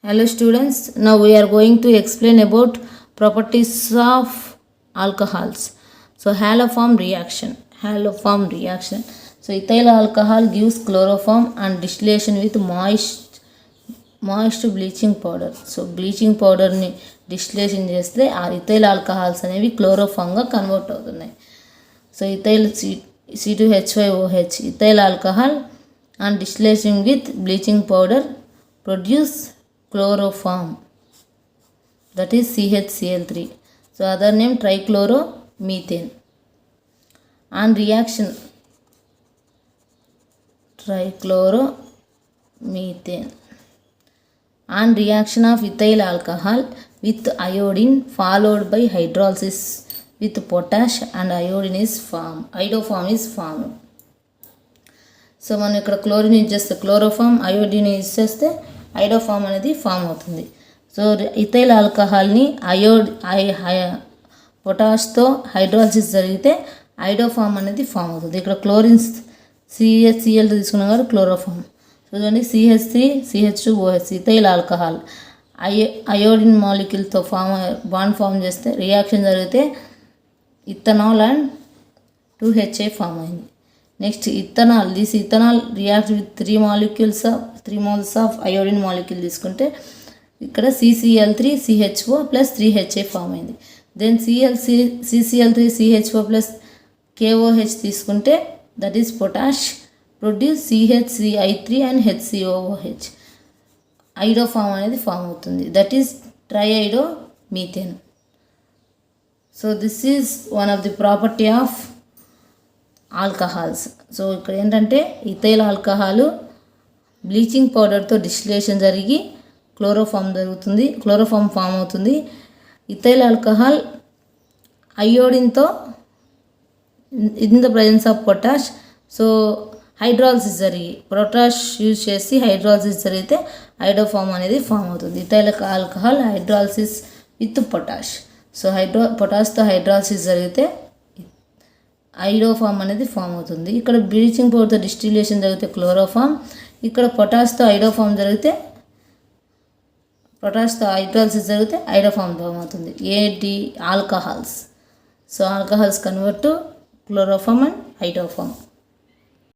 Hello students, now we are going to explain about properties of alcohols. So haloform reaction. So ethyl alcohol gives chloroform and distillation with moist bleaching powder. So bleaching powder ni distillation చేస్తే ఆ ethyl alcohols అనేవి chloroform గా convert అవుతున్నాయి. So ethyl C2H5OH ethyl alcohol and distillation with bleaching powder produce chloroform, that is CHCl3. So other name trichloromethane. And reaction trichloromethane and reaction of ethyl alcohol with iodine followed by hydrolysis with potash and iodoform is formed. So మనం ఇక్కడ chlorine use చేస్తే chloroform, iodine use చేస్తే ఐడోఫామ్ అనేది form అవుతుంది. So ethyl ఆల్కహాల్ని పొటాష్తో hydrolysis జరిగితే iodoform అనేది form అవుతుంది. ఇక్కడ క్లోరిన్ CHCl తీసుకున్నాం కాబట్టి క్లోరోఫామ్. సో చూడండి CH3CH2OH ఇథైల్ ఆల్కహాల్ అయోడిన్ మాలిక్యూల్తో బాండ్ ఫామ్ చేస్తే రియాక్షన్ జరిగితే ఇథనాల్ అండ్ 2HA ఫామ్ అయింది. Next ethanol, this ethanol react with 3 moles of iodine molecule తీసుకుంటే ఇక్కడ CCl3 CHO plus 3HA form అయింది. Then CCl3 CHO plus KOH తీసుకుంటే that is potash produce CHCl3 and HCOOH. Iodoform అనేది form అవుతుంది, that is triiodomethane. So this is one of the property of alcohols. So ఇక్కడ ఏంటంటే ethyl alcohol bleaching పౌడర్తో distillation జరిగి chloroform form అవుతుంది. Ethyl alcohol అయోడిన్తో in the presence of potash, so hydrolysis జరిగి potash use చేసి hydrolysis జరిగితే iodoform అనేది ఫామ్ అవుతుంది. Ethyl alcohol hydrolysis with potash, so పొటాష్తో హైడ్రాలసిస్ జరిగితే ఐడోఫామ్ అనేది ఫామ్ అవుతుంది. ఇక్కడ బ్లీచింగ్ పౌడర్తో డిస్టిలేషన్ జరిగితే క్లోరోఫామ్, ఇక్కడ పొటాష్తో హైడ్రాలసిస్ జరిగితే ఐడోఫామ్ ఫామ్ అవుతుంది. Alcohols. So alcohols convert to chloroform and ఐడోఫామ్.